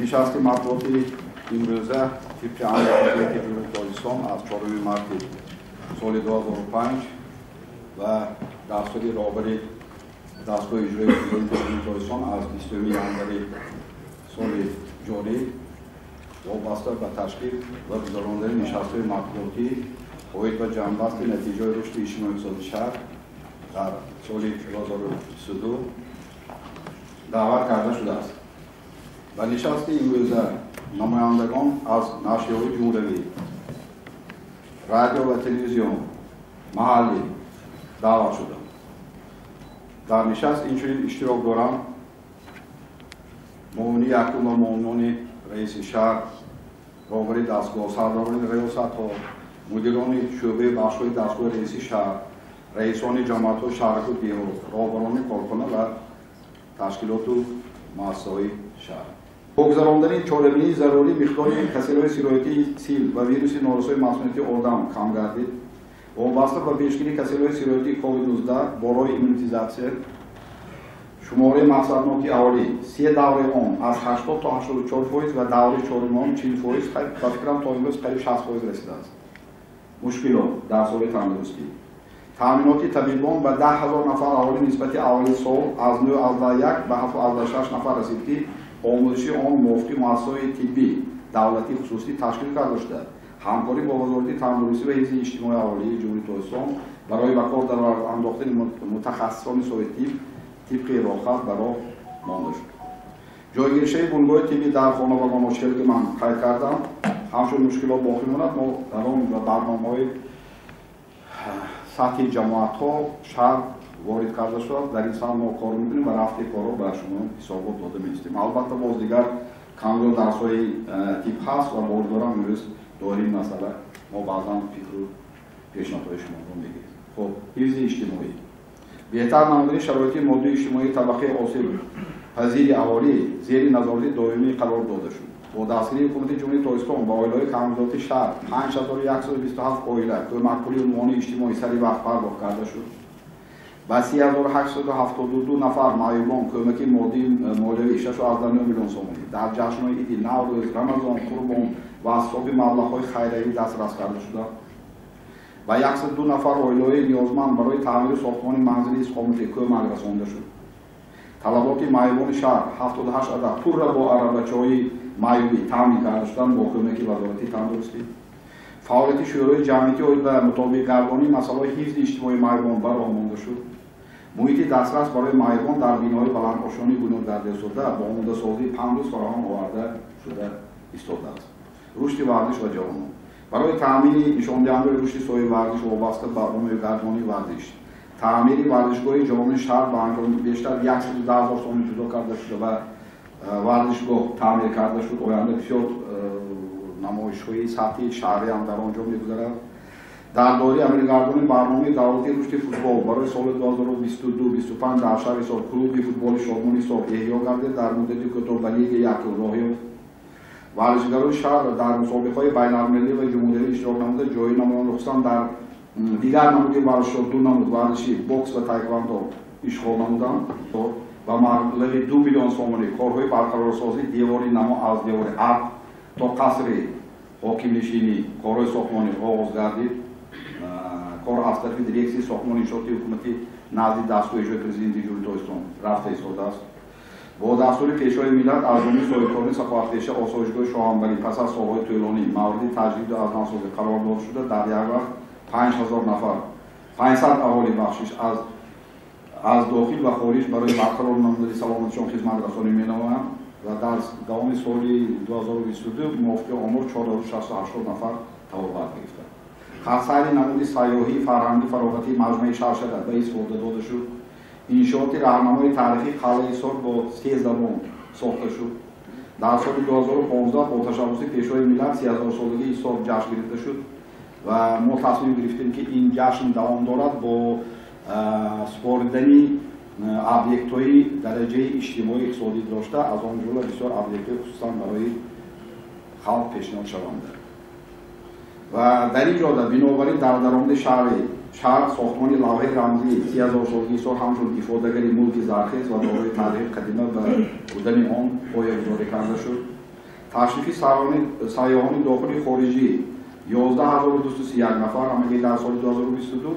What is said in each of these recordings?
نشست مطبوعاتی امروزه طبق عملیاتی که جمهوری تاجیکستان از 4 مارس سال 2005 و دستور رهبری دستگاه اجرایی جمهوری تاجیکستان از 20 ژانویه سال جاری وابسته به تشکیل و گذراندن نشست‌های مطبوعاتی باید به جنبست نتیجه رشد اجتماعی اقتصادی شهر در سال 2022 دعوت کرده شده است. و نشست امروزه نمایندگان از نشریه‌های جمهوری، رادیو و تلویزیون محلی دعوت شده. در نشست اینچنین اشتراک دارند معاون یکم و معاون رئیس شهر، رهبر دستگاه، سرداران ریاست‌ها، مدیران شعبه بخش‌های دستگاه رئیس شهر، رئیسان جماعت‌های شهرک و گروه، رهبران کارخانه و تشکیلات و مؤسسه‌های شهر. بگذراندن چهارمین ضروری مقدار کسری سرایتی سیل و ویروس نارسای مسمومیت آدم کم گردید. وابسته به پیشگیری کسری سرایتی کووید 19 برای ایمونیزاسیون شماره مقصدناکی اولی 3 دوره آن از 80 تا 84% و دوره چهارم آن 40%، و فکرم تا امروز قریب 60% رسیده است. مشکلات در سال تندرستی تامینات طبیبان به 10,000 نفر اولی نسبت اولی سال از 9.1 به 7.6 نفر رسید که آموزشی آن موافق مؤسسه‌های طبی دولتی خصوصی تشکیل کرده شده. همکاری با وزارت تندرستی و حفظ اجتماعی اولیه جمهوری تاجیکستان برای به کار در انداختن متخصصان سوی طبق راهخط برای مانده شد. جایگیری بنگاه طبی در خانوادگان مشکلی که من قید کردم همچون مشکلات باقی ماند. ما در آن برنامه‌های سطحی جماعت‌ها شهر وارد کرده شد. در این سال ما کار می‌کنیم و رفته کارا بر شما حسابات داده می‌استیم. البته باز دیگر کامل درس‌های تیپ هست و باردارم امروز داریم مسئله ما بعضا فکر و پیشنهادهای شما رو می‌گیریم. خب حفظ اجتماعی بهتر نمودن شرایط مادی اجتماعی طبقه آسیب پذیر اهالی زیر نظارت دائمی قرار داده شد. با دستگیری حکومت جمهوری تاجیکستان با عائله‌های کم‌امکانات شهر 5127 عائله کمک پولی عنوان اجتماعی سری وقت پرداخت کرده شد. و 3872 نفر معیوبان کمک مادی مالیوی 6.9 میلیون سومانی در جشن‌های عید، نوروز، رمضان، قربان و اصحاب مبلغ‌های خیریه‌ای دسترس کرده شده. و 102 نفر عائله‌های نیازمند برای تعمیر ساختمان منزلی اقامتی کمک رسانده شد. طلبات معیوبان شهر 78 عدد پول را با عربچه‌های معیوبی تامین کرده شدند با کمک وزارت تندرستی. فعالیت شورای جمعیتی و مطابق گردانی مسائل حفظ اجتماعی معیوبان برآورده مانده شد. محیط دسترس برای معیوبان در بیناهای بلندآشانی بنیاد گردیده شده با آماده‌سازی پندوس فراهم آورده شده ایستاده است. رشد ورزش و جوانان برای تامین نشاندهنده رشد سایه ورزش وابسته به برنامه گردانی ورزش، تعمیر ورزشگاه جوان شهر با انجام بیشتر 110,000 تومان جدا کرده شده و ورزشگاه تعمیر کرده شد. آینده بسیار نمایش‌های سطحی شهری هم در آنجا می‌گذرد. در دوره عملگردانی برنامه دولتی رشد فوتبال برای سال 2022-25 در شهر سال کلوب فوتبال شادمانی سال احیا گردید. در مدت کوتاه به لیگ یک راهی ورزشکاران شهر در مسابقه‌های بین‌المللی و جمهوری اشتراک نموده. جای نمایان رخصان در دیگر نمودهای ورزشات دو نمود ورزشی بوکس و تایکواندو اشغال نمودند و مبلغ 2 میلیون سومانی کارهای برقرارسازی دیواری نما از دیوار ارض تا قصر حاکم نشینی کارهای ساختمانی آغاز گردید. کار از طرف دیرکسی ساختمان انشاءاتی حکومتی نزد دستگاه اجرایی پرزیدنت جمهوری تاجیکستان رفته ایستاده است. با دستور پیشوای ملت از جمله صاحبکاران سفارتخانه آسایشگاه شاهانبری پس از سال‌های طولانی مورد تجدید از نوسازی قرار داده شده. در یک وقت 5,000 نفر 500 اهالی بخشش از داخل و خارج برای برقرار نمودن سلامتشان خدمت رسانی می‌نمایند و در دوام سال 2022 موافق آمار 468 نفر تبابت گرفتند. خرس‌های نمود سیاحی فرهنگی فراغتی مجمع شرشده به استفاده داده شد. انشاءات راهنمای تاریخی قلعه ایثار با 3 زبان ساخته شد. در سال 2015 با تشبث پیشوای ملت 30,000 سالگی ایثار جشن گرفته شد و ما تصمیم گرفتیم که این جشن دوام دارد با سپردن ابیکت‌های درجه اجتماعی اقتصادی داشته، از آن جمله بسیار ابیکت‌های خصوصا برای خلق پیشنهاد شونده. و در این جاده بنابراین در درآمد شهر ساختمان لوحه رمزی 30,000 سالگی سال همچون افادهگری ملک زرخیز و دارای تاریخ قدیمه و بودن آن پایه‌گذاری کرده شد. تشریفی سیاحان داخلی خارجی 11231 نفر همه در سال 2022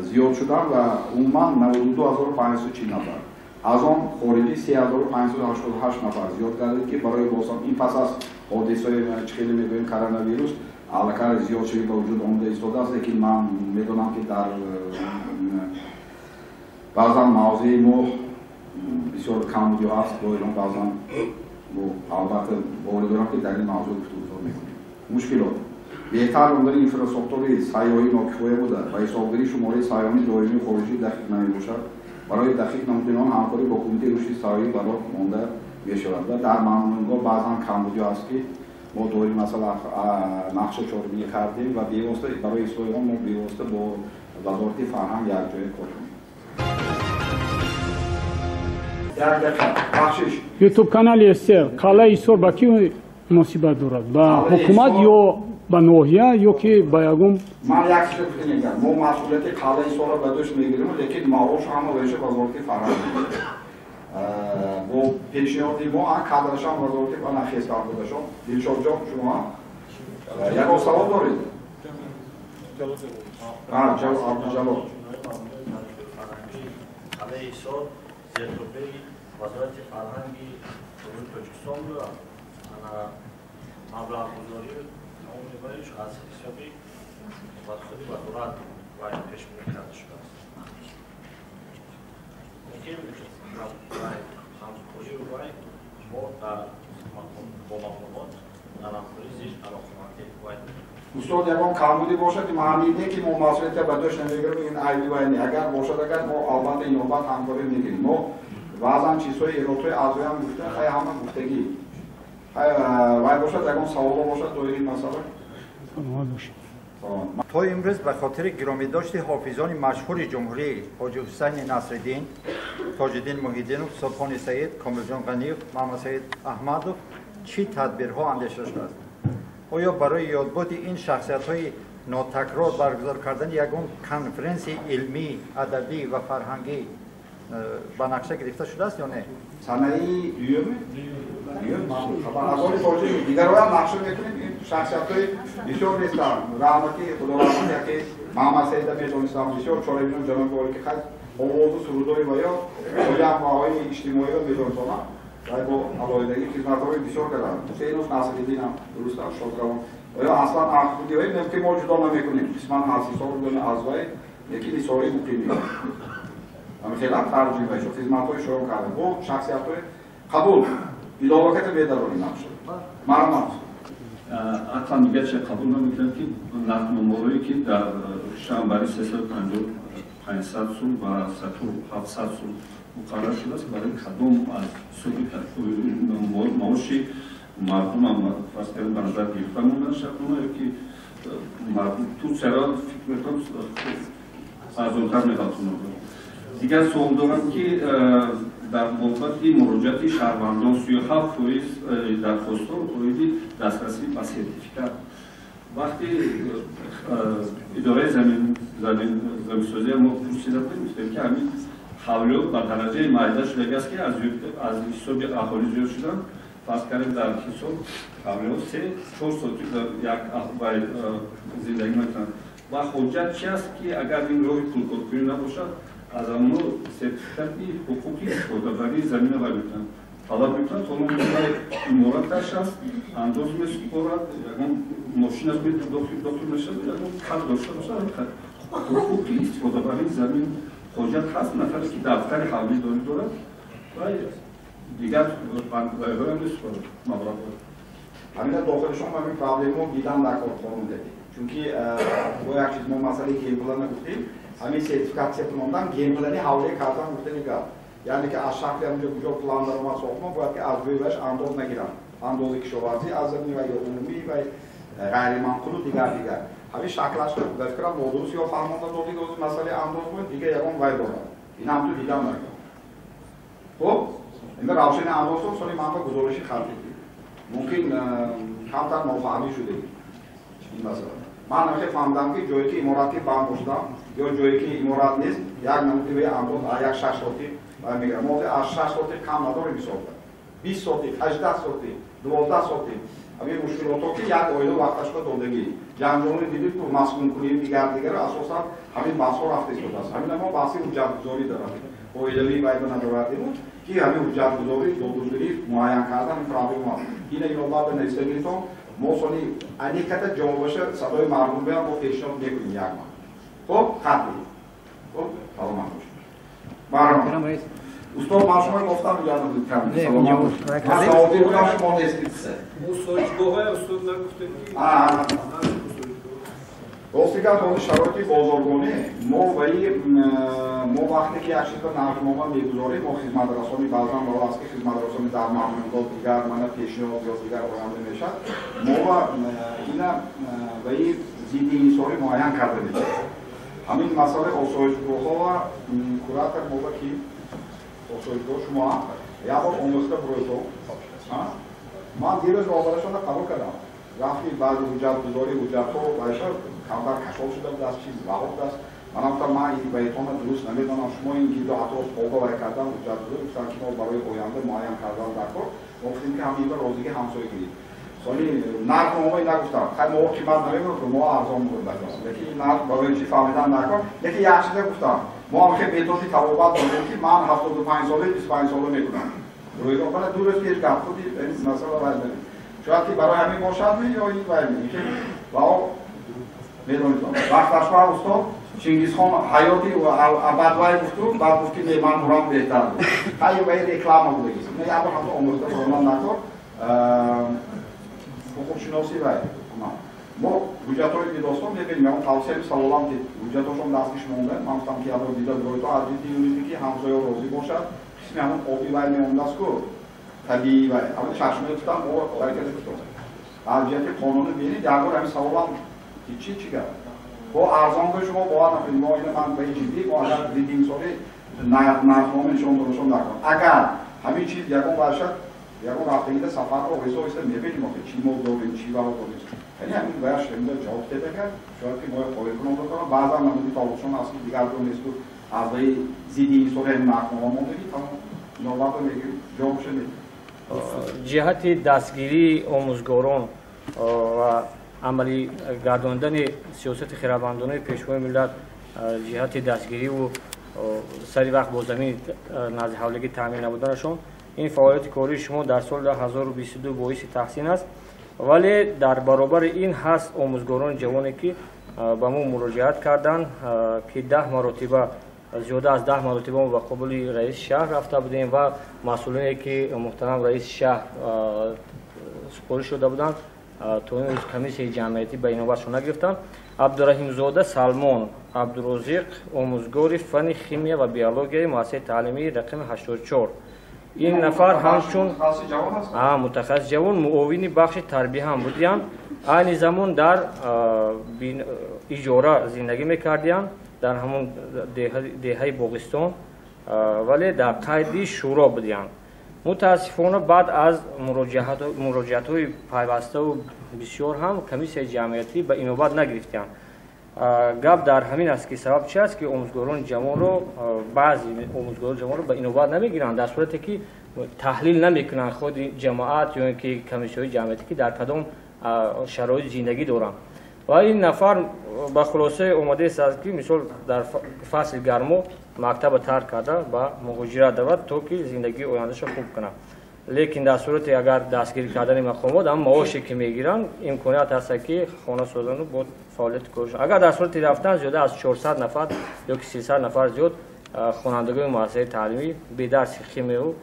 زیاد شدن و عموما 92540 نفر. از آن خارجی 3588 نفر زیاد گردید که برای بازم این پس از حادثه‌های خیلی میگوییم کرونا ویروس علاقه زیاد شده به وجود آمده ایستاده است، لیکن من میدونم که در بعضا موضوع ما بسیار کمبودی هست با ایران بعضا البته باور دارم که در این موضوع گفتگو میکنیم. مشکلات بهتر اندر اینفراستراکتور سیاحی ناکفایه بوده و حسابگیری شماره سیاحان دائمی خارجی دقیق نمیباشد. برای دقیق نمودن آن همکاری با کمیته رشد سیاحی برای مانده میشود و در معمولگاه بعضا کمبودی هست که ما دوری مثلا نقشه چاربی کردیم و بیواسطه برای اصلاح آن ما بیواسطه با وزارت فرهنگ یک جای کار کنیم. ютуб канали СР қалаи Исор ба ки муносибат дорад? ба ҳукумат ё ба ноҳия ё ки ба ягон? ман як чиз мегӯям, мо масъулияти қалаи Исорро ба дӯш мегирем, лекин маош ҳама ваиша вазорати фарҳанг бо пешниҳоди мо кадрашам вазорати фарҳанг хес карда шуд. Дилшодҷон шумо ягон савол доред? Абдуҷалол қалаи Исор зертубаи вазорати фарҳанги Тоҷикистон буда маблағгузорӣ намудибариш аз ҳисоби худи вазорат вай пешбинӣ карда шудааст. лекин ҳамкории вай мо бо маълумот дар ҳамкорӣ зиш алоқамандӣ вай устод ягон камбудӣ бошад маънине ки мо масъулият ба дӯш намегирем ин айби вай не. агар бошад агар мо албатта инобат ҳамкорӣ мегирем. мо баъзан чизҳои иродҳои аъзоям гуфта хай ҳама гуфтагӣ вай бошад ягон саволо бошад доираи масъала. то имрӯз ба хотири гиромидошти ҳофизони машҳури ҷумҳурӣ ҳоҷи ҳусайни насриддин, тоҷиддин муҳиддинов, субҳони саид, комилҷон ғаниев, маҳмад саид аҳмадов чӣ тадбирҳо андеша шудааст? оё барои ёдбуди ин шахсиятҳои нотакрор баргузор кардани ягон конференсияи илмӣ, адабӣ ва фарҳангӣ ба нақша гирифта шудааст ё не? санаи дуюме дигароям нақша мекунем. ин шахсиятҳои бисёр нестанд. раҳмати худовандӣ яке маҳмад саида медонистам бисёр чорабинон ҷаноби олӣ ки хай овозу сурудори ва ё ҷамъаҳои иҷтимоиро медонистонам вай бо алоҳидагӣ хизматҳои бисёр карданд. ҳусейнов насриддинам дурустам шодравон оё аслан ахбудиҳое мем ки мо ҷудо намекунем. қисман ҳаст исор бидони аз вай лекин исори муқимӣ хела тарҷиҳ шуд хизматҳои шуро карда бо шахсиятҳои қабул идовакати медаронӣ нақша маъмул ҳатан дигар чӣ қабул намекунад ки нақдномаҳое ки дар шамбари 350 сул ва 700 сул муқаррар шудааст барои кадом аз суби маоши мардумам фарз карда ба назар гирифта мондан шахона ё ки ту чаро фикр мекунам арзонтар мегалтунад. дигар суол дорам ки дар бобати муроҷиати шаҳрвандон 37% дархостҳо оиди дастрасӣ ба сертификат. вақти идораи заминсозия мо пурсида будем гуфтем ки ҳамин ҳавлиёт ба дараҷаи майда шудагааст ки аз ҳисоби аҳолӣ зиёд шудан. фарз кардем дар ҳисоб ҳавлиёт 3-4 соати як аҳвай зиндагӣ мекунанд ва ҳоҷат чи аст ки агар ин роҳи пулкоркунӣ набошад аз амно сертификати ҳуқуқи истифодабарии замина вай мекунанд талаб мекунад. ҳоло вай имораташ аст андоз месупорад ягон мошинаш дохил мешавад ягон кар дошта бошад ҳуқуқи истифодабарии замин ҳоҷат ҳаст нафаре ки дафтари ҳавлӣ дорад вай дигар вайҳоям месупорад маблағ ҳамина дохилишон ҳамин проблемо дидан дар корхона дадем чунки бо як чиз мо масъалаи гемблана гуфтем ҳамин сертификатсия кунондан гемблани ҳавле кардан гуфтани гап яъне ки аз шахри ҳамҷо куҷо план даромад сохтмон бояд ки аз рӯи ваш андоз нагиранд андози кишоварзӣ аз замин ва ё умумӣ ва ғайриманқулу дигар ҳамин шаклаш ба фикрам нодуруст ё фаҳмонда додид ози масъалаи андоз бояд дигар ягон вай дорад ин ҳам ту дидан накунад. хуб ин равшани андозҳо соли манба гузориши хатти мумкин камтар нофаҳмӣ шудем ин масъала. ман намехе фаҳмидам ки ҷое ки иморати банд боштам ё ҷое ки иморат нест як намудиваи андоз як 6 соати мегирам мо аз 6 соати кам надорем ҳисоб 20 сотик, 18 сотик, 12 сотик. Амин мушкилото ки як оила вақташко додагӣ. Ҷанҷони дидид ки маскункунии дигар асосан ҳамин баҳсҳо рафта истодааст. Ҳамин ҳама баҳси ҳуҷҷатгузорӣ дорад. Оилавии байда надовардиму ки ҳамин ҳуҷҷатгузорӣ додгузорӣ муайян кардан проблема аст. Ина инобат нависагиритон мо соли аниката ҷо боша садои мардум биям мо пешниҳод мекунем як ман. Хоб қатъи. Хоб саломат бошед. Баром. Устод ман шумо гуфтам ядом кардам. Саломат бошед. Ман саводи будам шумо нестид. Мусоҷгоҳа устод нагуфтед ки Ростигар ҳоли шароити бозоргонӣ мо вақте ки як чизро нархнома мегузорем мо хизматрасони баъзан ва аст ки хизматрасони дар мамлакат дигар мана пешниҳод ё дигар оянда мешавад мо ина ваи зидди инсонӣ муайян карда мешавад. Ҳамин масъалаи осоишгоҳҳо ва куратор моба ки осоишгоҳ шумо як бор омӯхта бурӯто ман дирӯз роҳбарашона қабул кардам. Рафти баъди ҳуҷҷатгузорӣ ҳуҷҷатҳо байша камтар кашоф шуда будааст чиз ваҳоб аст. Ман гуфтам ман баитона дуруст намедонам шумо ин гирду атроф оговар кардан ҳуҷҷатгузорӣ гуфтам ки мо барои оянда муайян кардан дар кор мо гуфтем ки ҳаминро розиги ҳамсоягӣ соли нархномаи нагуфтам хай мо қимат намегӯфтем мо арзон бурдам лекин нарх барои чӣ фаҳмидан накор лекин як чиза гуфтам мо ҳам хел методи табобат додем ки ман 75 сола 25 сола мекунам рӯйро бана ду рӯз пеш гап худи масъала вайд медем шояд ки барои ҳамин бошад ё ин вайд ки вао медонед вақташва устод Чингизхон ҳаёти абадвай гуфту баъд гуфт ки не ман бурам беҳтар буд ҳай вай реклама будагист не як бор ҳамто омӯхта буронам накор ҳуқуқшиноси вай мо ҳуҷҷатҳои бидостон мебинем ягон тавсияи саволам ки ҳуҷҷатҳошон дастиш монда ман гуфтам ки ядо дида бурӯито аз ҷидди юридӣ ки ҳамсоё розӣ бошад қисми ҳамон оби вай мемондааст ку табиии вай ҳамин чашмаи гуфтам мо баракати гуфтам аз ҷиҳати қонунӣ бинед як бор ҳамин саволам ки чӣ гап бо арзонҳои шумо бовар накунед мо ина ман баи ҷиддӣ мо агар диди инсони нархнома нишон додашон накунем агар ҳамин чиз ягон бошад ягон рафтагида сафарро оҳиста оҳиста мебинем чӣ мо дорем чӣ ваҳо дорем яъне ҳамин бая шунда ҷавоб деда кард шояд ки мо қобил кунем докарам баъзан намуди тавофшон аст ки дигар ҷо несту аз баи зидди инсони ҳамин нархнома мондагӣ тамом иноватро мегирем ҷавобшо медем ҷиҳати дастгирии омӯзгорон ва амалӣ гардондани сиёсати хиравандонаи пешвои миллат ҷиҳати дастгириву сари вақт бо замини назди ҳавлигӣ таъмин намуданашон ин фаъолияти кории шумо дар соли 2022 боиси таҳсин аст вале дар баробари ин ҳаст омӯзгорони ҷавоне ки ба мо муроҷиат карданд ки 10 маротиба зиёда аз 10 маротиба мо ба қобили раиси шаҳр рафта будем ва масъулине ки муҳтарам раиси шаҳр супориш шуда буданд то ин рӯз комиссияи ҷамъиятӣ ба иноватшон нагирифтанд. Абдураҳимзода Салмон Абдурозиқ омӯзгори фанни химия ва биологияи муассисаи таълимии рақами 84 ин нафар ҳамчун мутахассис ҷавон муовини бахши тарбия ҳам будиянд айни замон дар иҷора зиндагӣ мекардиянд дар ҳамон деҳаи Боғистон вале дар қайди шӯро будиянд. мутаассифона баъд аз муроҷиатҳои пайваставу бисёр ҳам комиссияи ҷамъиятӣ ба инобат нагирифтанд. гап дар ҳамин аст ки сабаб чи аст ки омӯзгорони ҷавонро баъзе омӯзгорони ҷавонро ба инобат намегиранд дар сурате ки таҳлил намекунанд худи ҷамоат ё ин ки комиссияҳои ҷамъиятӣ ки дар кадом шароити зиндагӣ доранд ва ин нафар ба хулоса омадааст ки мисол дар фасли гармо мактаба тарк карда ба муҳоҷират равад то ки зиндагии ояндаашро хуб кунад лекин дар сурати агар дастгирӣ кардани мақомот ам маоше ки мегиранд имконият ҳаст ки хонасозону бо фаъолияти коришон агар дар сурати рафтан зиёда аз 400 нафар ё ки 300 нафар зиёд хонандагони муассисаи таълимӣ бедарси химию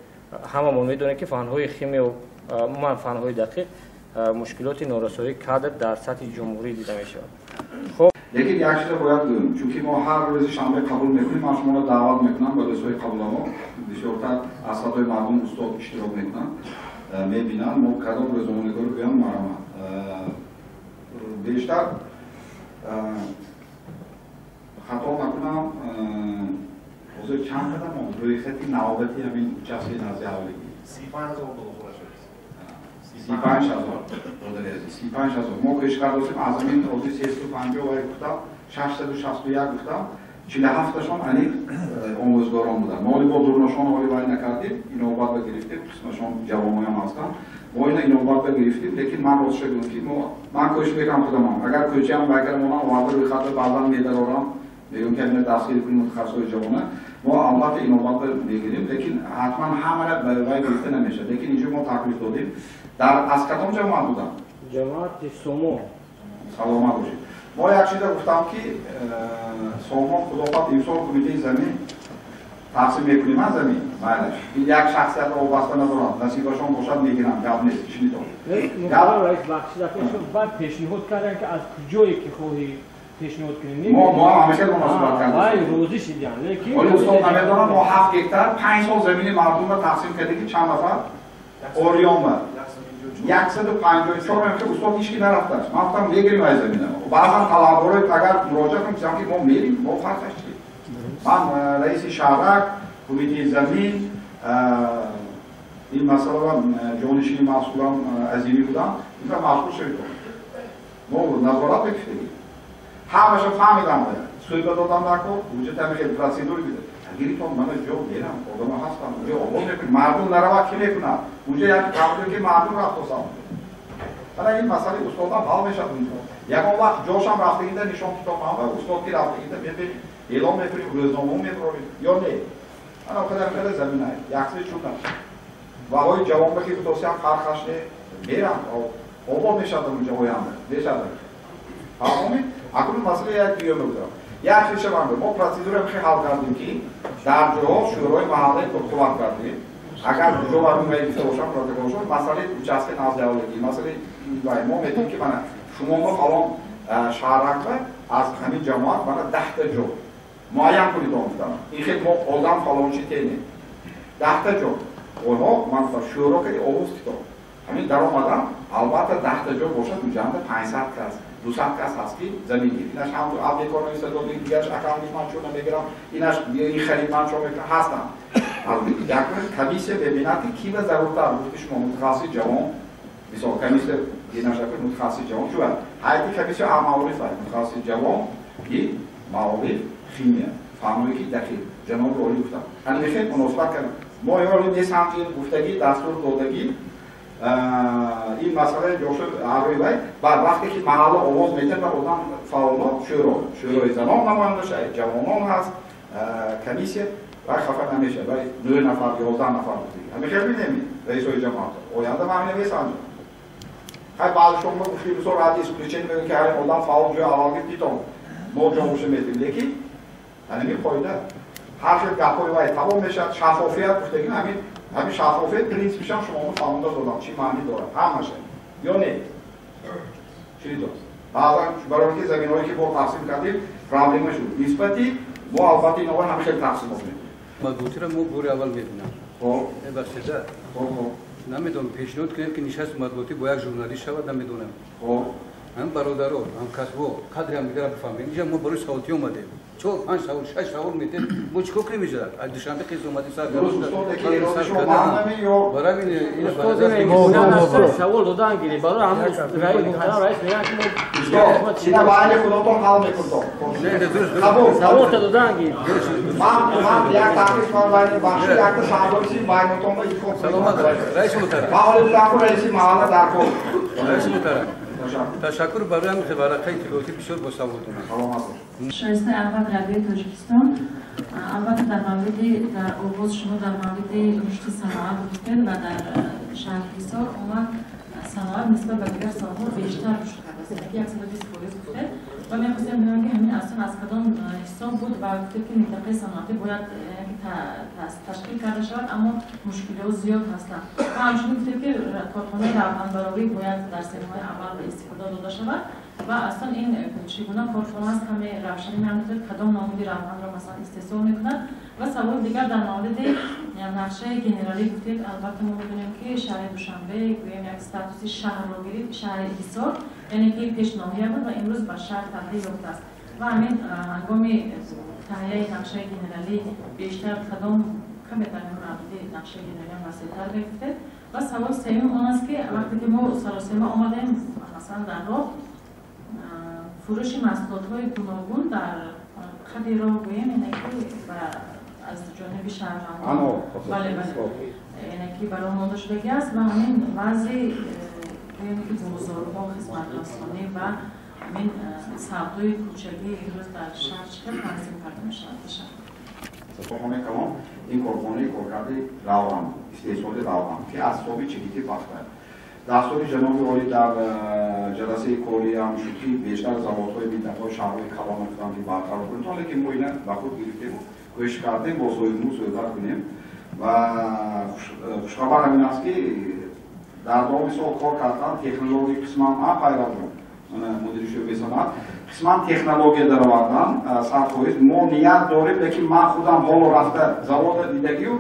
ҳамамон медонем ки фанҳои химию умуман фанҳои дақиқ мушкилоти норасоии кадр дар сатҳи ҷумҳурӣ дида мешавад. лекин як чиза бояд гӯем чунки мо ҳар рӯзи шанбе қабул мекунем ман шуморо даъват мекунам ба рӯзҳои қабуламо бисёртар аз садои мардум устод иштирок мекунанд мебинанд мо кадом рӯзноманигоро гӯям марҳамат бештар хато накунам ҳозир чанд қадам рӯйхати навбати ҳамин участки назди ҳавлигӣ 35,000 мо пешкардостем аз ҳамин рози 350 вай гуфтам 661 гуфтам 47-ташон аниқ омӯзгорон буданд. Мо бо дурношон оливай накардем, инобат гирифтем, қисмашон ҷавоноям ҳастанд. Мо ина инобат гирифтем, лекин ман розша будам ки ман кӯшиш мекунам худамам. Агар кӯчаам вагар монам ваъда бихатр баъдан медарорам, мегӯям ки ина дастгир кунем мутахассисои ҷавона. Мо албатта инобат мегирем, лекин ҳатман ҳамаро ба вай гирифта намешавад. Лекин инҷо мо таклиф додем. Аз кадом ҷамоат будам? ҷамоати Сомо. Саломат бошед. Мо як чиза гуфтам ки Сомо худофат имсол кумитаи замин тақсим мекунем аз замин. Майлаш. Ин як шахсият вобаста надорад. Насибашон бошад мегирам, гап нест. Шинидом. муқаррар раис бахшидаташон баъд пешниҳод карданд ки аз куҷое ки хоҳӣ пешниҳод кунем. мо ҳамеша муносибат кардем. вай розӣ шидем, лекин ولی استاد نمیدونم ما 7 هکتار 5 سال زمین مردم رو تقسیم کرده که چند نفر اوریان بود 154 که استاد هیچ کی نرفته است. ما گفتم بگیریم از زمینه. بعضا طلبکارای اگر مراجعه کنیم میگن که ما میریم، ما فرقش چیه؟ من رئیس شهرک کمیته زمین این مسئله رو جانشین مسئولان عظیمی بودم. اینجا مسئول شدیم. ما نظارت بکشیم. همش فهمیدم. سوی بدادم نکن، وجود همه خیلی پروسیدوری بیده. اگری تو من جو دیرم، آدم هستم، اونجا آواز میکنم، مردم نرود کی میکنم، اونجا یک کاری که مردم رفت و سام. برای این مسئله استادم حال میشه اونجا. یک وقت جوشم رفته اینجا نشون کتاب هم استاد کی رفته اینجا میبینی، اعلام میکنی، روزنامه میبری، یا نه. من آخر خیلی زمینه، یکسی چون و های جوان بخی تو سیام خرخش نه، میرم، آواز میشه اونجا هایم، میشه. فهمی؟ اکنون مسئله یک دیگه میگذارم. یک چیز شما ما پروسیدور رو خیلی حل کردیم که در جاها شورای محله کمک کردیم. اگر جو برای میگفته باشم پروتکل باشم مسئله چسب نازدیکی مسئله وای ما میگیم که من شما ما فلان شهرک از همین جماعت من 10 تا جو معین کنید آمدم. این خیلی ما آدم فلان چی تینه 10 تا جو اونها من شورا که آووز کردم. همین در آمدم البته 10 تا جو باشد اونجا 500 کس 200 کس هست که زمین گیرد. اینش هم تو اپلیکیشن استفاده می‌کنم، دیگرش اکانت من چون نمیگیرم. اینش این خرید من چون هستم. البته یک کمیسه ببیند که کی به ضرورت بود شما متخصص جوان مثلا کمیسه اینش اگر متخصص جوان شو هایتی کمیسه معارف متخصص جوان این معارف خیمیه فهمی که دقیق جناب عالی گفتم. من میخوام مناسبت کنم. ما یاری نیست همین گفتگی دستور دادگی این مسئله جوشد عربی باید بعد وقتی که محل آواز میتن و آدم فعالات شورای زنان نماینده شد جوانان هست کمیسه و خفه نمیشه باید 9 نفر 11 نفر بودی همه خیلی میدهمی رئیسای جماعت آینده من همینه بیست انجام خیلی بعد شما گفتی بسار حدیث کلیچین میگن که هر آدم فعال جای علاقی دیتون ما جاموشه میتیم لیکن همین فایده هر شد گپای باید تمام میشد شفافیت گفتگی همین شفافیت پرینسیپش هم شما فهمیده دادم چی معنی داره همشه یا نه چی داره بعضا برای اینکه زمینهایی که با تقسیم کردیم پرابلم شد نسبتی ما البته اینا هم خیلی تقسیم می‌کنیم مضبوطی را ما بوری اول می‌دونم خب بخشیده نمیدونم پیشنهاد کنیم که نشست مضبوطی با یک ژورنالیست شود نمیدونم خب هم برادرها هم کسبو قدری هم دیگر بفهمیم اینجا ما برای ساعتی اومدیم 4 5 سال 6 سال میتیم ما چیکار کنیم اینجا از دوشنبه خیز اومدیم سر برای این برادر سوال دادن گیری برای هم رئیس میگن که چینا باید خودتون حل میکنم نه درست سوال دادن گیری من یک تحقیق باید بخشی یک تا شهرداری باید مطمئن کنم سلامت رئیس محترم حالا دکتر رئیس محله در کل رئیس محترم تشکر برای هم ورقه اطلاعاتی بسیار با سوالتون شایسته اول رادیوی تاجیکستان البته در مورد در آغاز شما در مورد رشد صنعت گفتید و در شهر حصار اومد صنعت نسبت به دیگر سال‌ها بیشتر رشد کرده است. 120% گفتید و من خواستم بگم که همین اصلا از کدام حساب بود و گفتید که منطقه صنعتی باید تشکیل کرده شود اما مشکلات زیاد هستند و همچنین گفتید که کارخانه روغنبراری باید در سال‌های اول به استفاده داده شود و اصلا این چگونه کارخانه است همه روشنی نمی‌کنه کدام نامودی روغن را مثلا استحصال می‌کنند و سوال دیگر در مورد نقشه گنرالی گفتید البته ما می‌دونیم که شهر دوشنبه گویم یک استاتوس شهر رو گرفت شهر حصار یعنی که پیش ناحیه بود و امروز به شهر تبدیل یافته است و همین هنگام تهیه نقشه گنرالی بیشتر کدام کمی در مورد نقشه گنرالی مسئله گفتید و سوال سوم آن است که وقتی که ما سراسیمه آمدیم مثلا در راه فروش محصولات‌های گوناگون در خدی رو گویم اینه که از جانب شهروندان بله اینه که برای مونده شدگی است و همین وضعی گویم که بزرگها خدمت رسانی و همین سبدوی کوچگی امروز در شهر چقدر تنظیم کرده میشود بشه سپاهانه کلام این کارخانه کارکرد روغن استحصال روغن که از صبح چگیتی بخته دستور جناب عالی در جلسه کلی هم شد که بیشتر زوادهای منطقه شهرهای کلان گفتن که برقرار کنیم حالا که ما اینا به خود گرفتیم کوشش کردیم با صاحبمون صحبت کنیم و خوشخبر همین است که در دام سال کار کردن تکنولوژی قسم هم پیدا کنیم مدیر شعبه صنعت قسما تکنولوژی در آوردن سرخویست ما نیت داریم لیکن من خودم حال رفته زواد دیدگی و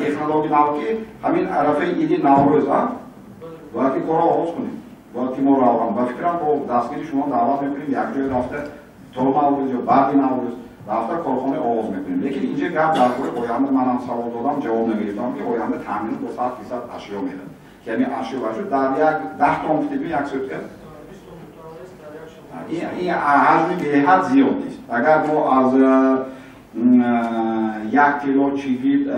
تکنولوژی نو که همین عرفه ایدی نوروز باید که کار آغاز کنیم باید که ما روان با فکرم با دستگیری شما دعوت میکنیم یک جای رفته تا نوروز یا بعدی نوروز رفته کارخانه آغاز میکنیم لیکن اینجا گپ در مورد آینده من هم سوال دادم جواب نگرفتم که آینده تامین 200% اشیا میره که همین اشیا باشه در یک 10 تا مفتیبی یک سوت این حجم به حد زیاد نیست اگر ما از 1 کیلو چیگید 16%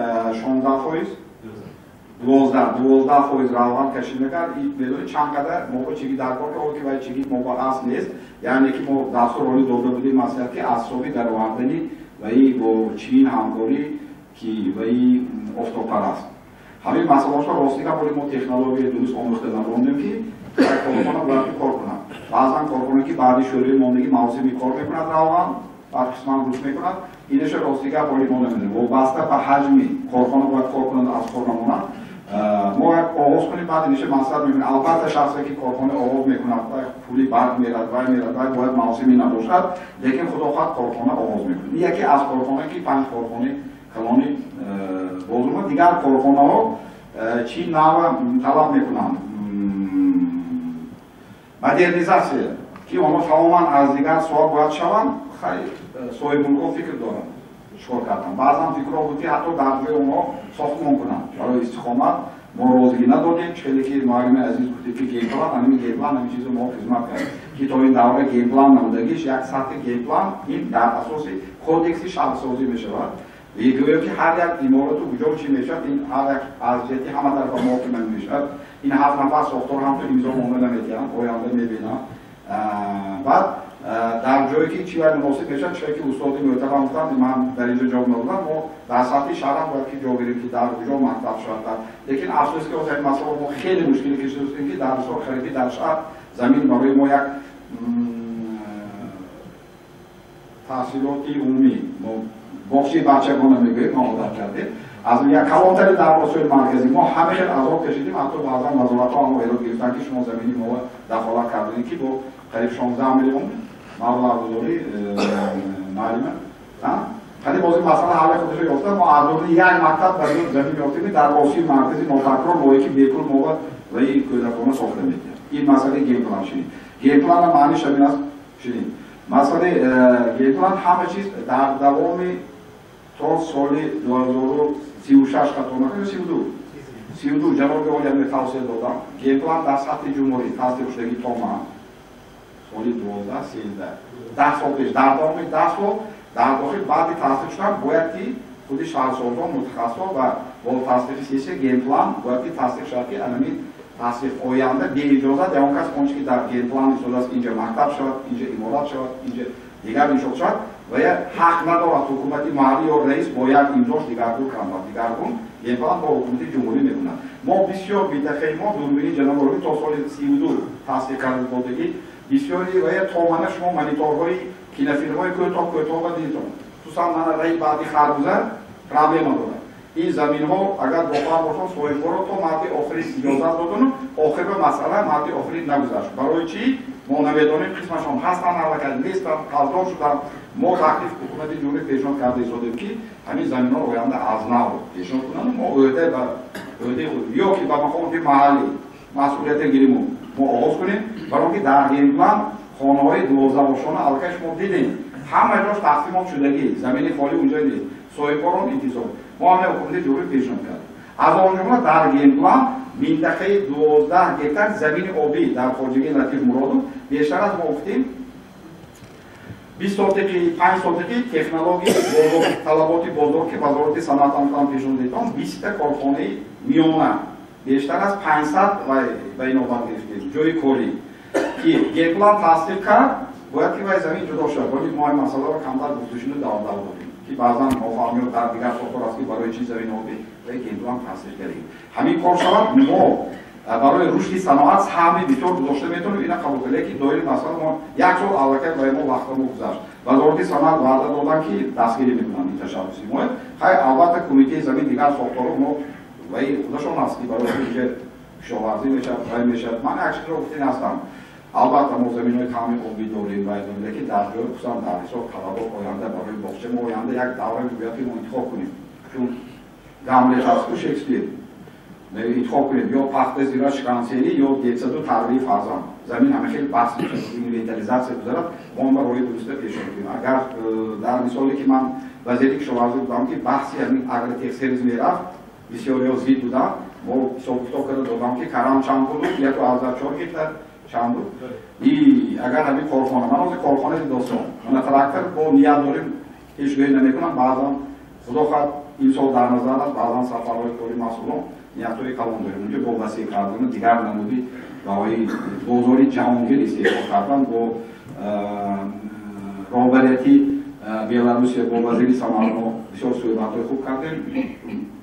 12% روغن کشید میکرد این بدون چند قدر موقع چیگید در کار که که باید چیگید موقع اصل نیست یعنی که ما دستور روی داده بودیم مثلا که اصابی در آوردنی و این با چین همکاری که و این افتاپرست همین مسئله ها راستی که باید ما تکنولوژی درست آموخته نبودیم که کارخانه باید کار کنند بعضا کارخانه که بعدی شوری ماندگی موسمی کار میکند روغن بعد قسمان روش میکند اینش راستی که باید ما نمیدونیم و بسته به حجمی کارخانه باید کار کنند از کار نمونند ما آغاز کنیم بعد اینش مصرف میکنیم البته شخصی که کارخانه آغاز میکند پولی برق میرد باید موسمی نباشد لیکن خداخواد کارخانه آغاز میکنیم یکی از کارخانه که 5 کارخانه کلانی بزرگ دیگر کارخانه ها چی نوع طلب میکنند مدرنیزاسیه که آنها تماما از دیگر سوال باید شوند خیلی صاحب ملکا فکر دارن شکر کردن بعضا فکر ها بود که حتی در جای اونها ساختمان کنند برای استقامت ما رازگی ندادیم چلی که معلم عزیز گفته که گیم پلان همین گیم پلان همین چیز ما خدمت کردیم که تا این دوره گیم پلان نبودگیش یک سطح گیم پلان این در اساس کودکسی شهرسازی میشود گویم که هر یک امارات و کجا چی میشد این هر یک از جهتی همه طرف محاکمه میشد این 7 نفر ساختار هم تو امضا معامله میکنن آینده میبینن بعد در جایی که چی باید مناسب میشد چه که استاد محترم گفتن من در اینجا جا نبودم ما در سطح شهر هم باید که جا گیریم که در کجا مکتب شد لیکن افسوس که واسه مسئله ما خیلی مشکلی کشیده است که در سال خریدی در شهر زمین برای ما یک تحصیلاتی عمومی بخشی بچگانه میگوییم ما عادت کردیم از یک کلانتری در واسه مرکزی ما همه عذاب کشیدیم حتی بعضا وزارت ها هم ایراد گرفتن که شما زمینی ما دخالت کردین که با قریب 16 میلیون مبلغ گذاری معلومه ولی باز این مسئله حل خودش یافته ما از دوران یک مکتب برای زمین یافتیم در واسه مرکزی ناتکرار با یکی بیکل موقع و این کودکانه ساخته میکنه این مسئله گیم پلان شدید گیم پلان هم معنیش همین است شدید مسئله گیم پلان همه چیز در دوام تا سال 2036 خطا نکنه 32 جناب عالی هم توصیه دادم گیم پلان در سطح جمهوری تصدیق شدگی تا من سالی 12-13 10 سال پیش در دوام 10 سال در داخل بعدی تصدیق شدن باید که خود شهرسازان متخصصا و با تصدیق سیاسی گیم پلان باید که تصدیق شد که علمی تصدیق آینده به اجازه دیگر کس آنچه که در گیم پلان شده است اینجا مکتب شد اینجا امارات شد اینجا دیگر انشاء شد و یا حق ندارد حکومتی محلی یا رئیس باید امضاش دیگرگون کنند دیگرگون گیم پلان با حکومت جمهوری میکنند ما بسیار بی‌دخیل ما دوربینی جناب عالی تا سال 32 تصدیق کرده بودگی بسیاری و یا تامانه شما مانیتورهای کینفیلم‌های کوتاه دیدید تو سامانه رای بعدی خربوزه پرابلم نداره این زمین ها اگر بخار باشن صاحب‌ها رو تا مدت آخری اجازه دادن آخر به مسئله مدت آخری نگذشت برای چی ما نمیدونیم قسمشون هستن حرکت نیستن قضا شدن ما تکلیف حکومت جمهوری پیشنهاد کرده شدیم که همین زمین ها آینده از نو پیشنهاد کنن ما عهده یا که به مقام محلی مسئولیت گیریم ما آغاز کنیم برای اینکه در گیم پلان خانه‌های 12 باشانه الکش ما دیدیم همه جاش تقسیمات شدگی زمین خالی اونجا نیست صاحبان انتظار ما هم حکومت جمهوری پیشنهاد کردیم از آن جمله در گیم پلان منطقه 12 هکتار زمین آبی در خواجگی لطیف مرادو بیشتر از ما گفتیم 20 сотиқи 5 сотиқи технологии бозор талаботи бозор ки вазорати санъат омӯзон пешон дидан 20 та корхонаи миёна бештар аз 500 ва инобат гирифтем ҷои корӣ ки геплан тасдиқ кард бояд ки вай замин ҷудо шуда бояд моҳи масъаларо камтар гуфтушуни давдав додем ки баъзан нофаҳмиёт дар дигар соҳаҳо аст ки барои чӣ замин оби вай геплан тасдиқ кардем ҳамин кор шавад мо барои рушди саноат ҳами битор гузошта метавонем ина қабул кардем ки доири масъала мо як сол аллакай ба мо вақтамо гузашт вазорати саноат ваъда додан ки дастгирӣ мекунанд ин ташаббуси мо хай албатта кумитаи замин дигар сохторо мо вай худашон аст ки барои инҷа кишоварзӣ мешавад вай мешавад ман як чизро гуфтин ҳастам албатта мо заминҳои таъмин обӣ дорем вай дорем лекин дар ҷои хусусан дар ҳисоб талабот оянда барои боғча мо оянда як давра мегӯяд ки мо интихоб кунем чун гамлет ҳасту шекспир интихоб кунем ё пахта зира шикансерӣ ё детсаду тарбияи фарзанд замин ҳама хел баҳс инвентаризатсия гузарад мо ба роҳи дуруста пешро кунем агар дар мисоле ки ман вазири кишоварзӣ будам ки баҳси ҳамин агротехсеризм мерафт бисёриҳо зид буданд мо ҳисоб китоб карда додам ки карам чанд буд 1,4 гектар чанд буд агар ҳамин корхона ман ҳозир корхонаи досон мана трактор бо ният дорем пешгоҳӣ намекунам баъзан худо хоҳад имсол дар назар аст баъзан сафарҳои кори масъулон ниятҳои калон дорем унҷо бо васеъ кардани дигар намуди барои бозори ҷаҳонгир истеҳсол кардан бо роҳбарияти беларусия бо вазири санаъатҳо бисёр суҳбатҳои хуб кардем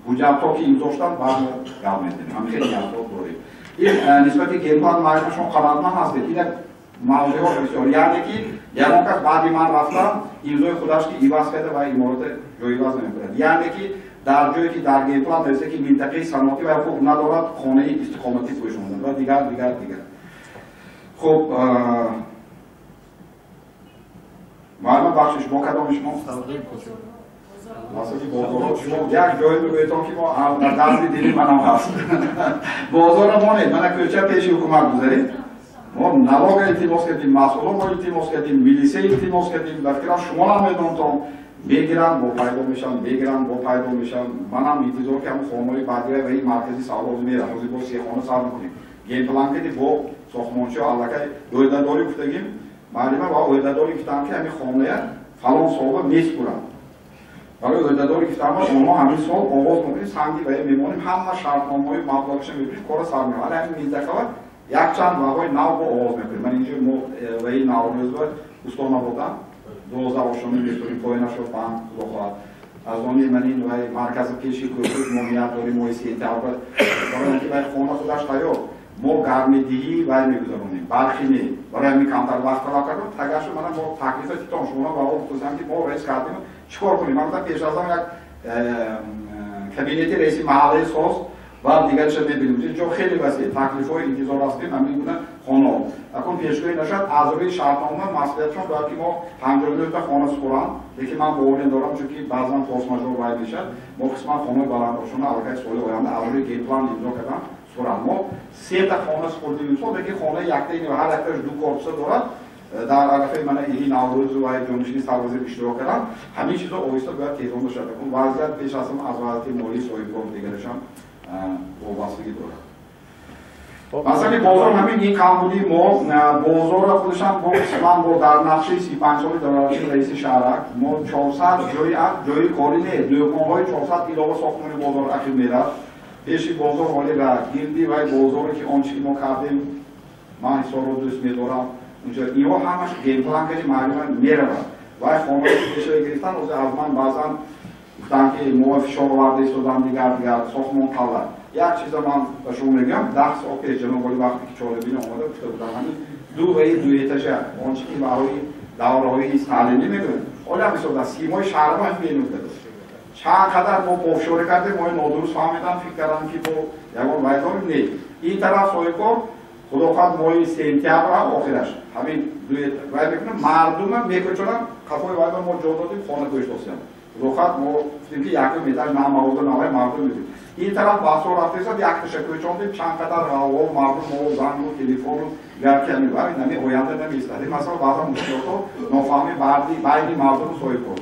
ҳуҷҷатҳо ки имзо шуданд баъд мо гап медиҳем ҳам хеле ниятҳо дорем ин нисбати геплан маърифашон қабатман ҳастед ин як мавзеъҳо бисёр яъне ки ягон кас баъди ман рафтам имзои худаш ки иваз карда ва иморота ҷойиваз намекунад яъне ки дар ҷое ки дар геплан меса ки минтақаи саноатӣ ва худ надорад хонаи истиқоматӣ пӯшондан ва дигар хуб маълумот бахшиш бо кадоми шумо масъалаи бозорот шумо як ҷое мегӯедтон ки мо дасти дили манам ҳаст бозора монед мана кӯча пеши ҳукумат гузаред мо налога илтимос кардем масъулонро илтимос кардем милисия илтимос кардем ба фикрам шумо намедонтон бегиранд бо пайдо мешаванд бегиранд бо пайдо мешаванд манам интизор кардам хонаҳои баъдия ва ин маркази савлоз мерам ҳозир бо 3 хона сар мекунем геймплан кади бо сохтмончиҳо аллакай оҳдадорӣ гуфтагим маълима ва оҳдадорӣ гуфтам ки ҳамин хоная фалон солҳо меспуранд барои оҳдадорӣ гуфтам онҳо ҳамин сол оғоз мекунем санги ва мемонем ҳама шартномаҳои маблағша мебирем кора сар меоад ҳали ҳамин минтақава якчанд ваҳои нав бо оғоз мекунем ман инҷо мо ва ин наврӯзва устонабодам 12 ошони мекунем поинашо банд худо хоҳад аз они манин вай маркази пеши кӯрсуд мо ният дорем моҳи сентябр барои ки вай хона худаш тайёр мо гармидиҳӣ вай мегузаронем бархи не барои ҳамин камтар вақт талаб кардам тагашу мана мо таклифа титон шумо ба он гузам ки мо раис кардем чӣ кор кунем ман гуфтам пеш аз он як кабинети раиси маҳаллаи сос баъд дигар чиз мебинем ҷо хеле васеъ таклифҳои интизор ҳастем ҳамин гуна хонаҳо акун пешгоҳӣ нашад аъзои шартнома масъулиятшон бояд ки мо 59 та хона супуранд лекин ман боварен дорам чунки баъзан форсмажор вай мешад мо қисман хонаҳои баландошона аллакай соли оянда аъзои геймплан имзо кардам супуранд мо 3 та хона супурдим имсол лекин хонаи яктаи ҳар якташ 2 корпуса дорад дар агафаи мана иҳи наврӯзу ва ҷонишини сарвазир иштирок кардам ҳамин чизо оҳиста бояд тезон шавад вазъият пеш аз ҳам аз вазъияти молии соҳибкор дигарашам вобастагӣ дорад масъалаи бозор ҳамин ин камбудии мо бозора худашам бо қисман бо дар нақшаи 35 соли давлатшин раиси шаҳрак мо 400 ҷои корӣ не дӯконҳои 400 илова сохтмони бозор ахир меравад пеши бозор ҳолира гирди вай бозоре ки он чи ки мо кардем ман ҳисорро дӯст медорам унҷо инҳо ҳамаш геймпланкаи маълума меравад вай хонаи пешаи гирифтан ҳозир аз ман баъзан гуфтам ки мо фишор оварда истодам дигар сохтмон талла як чиза ман ба шумо мегӯям 10 сол пеш ҷаноб оли вақте ки чорабина омада гуфта будам ҳамин ду этажа он чи ки барои давраҳои таълимӣ мегӯям оли ҳам исода симои шаҳрама ҳам менӯфтад чанд қадар мо офшорӣ кардем мои нодуруст фаҳмидам фикр кардам ки бо ягон вай дорем не ин тараф соҳибкор худо хоҳад моҳи сентябр ҳам охираш ҳамин вай мекунам мардума мекӯчонам қафои вайдо мо ҷо додем хона гӯшт осиям худо хоҳад мо гуфтем ки якум этаж на маводу навай мардум медем ин тараф баҳсо рафтесад якташа кӯчондем чанд қадар раво мардум мо занну телефону гарки ҳамин вай нами оянда намеистад ин масъала баъзан мушкилотҳо нофаҳмӣ байни мардуму соҳибкор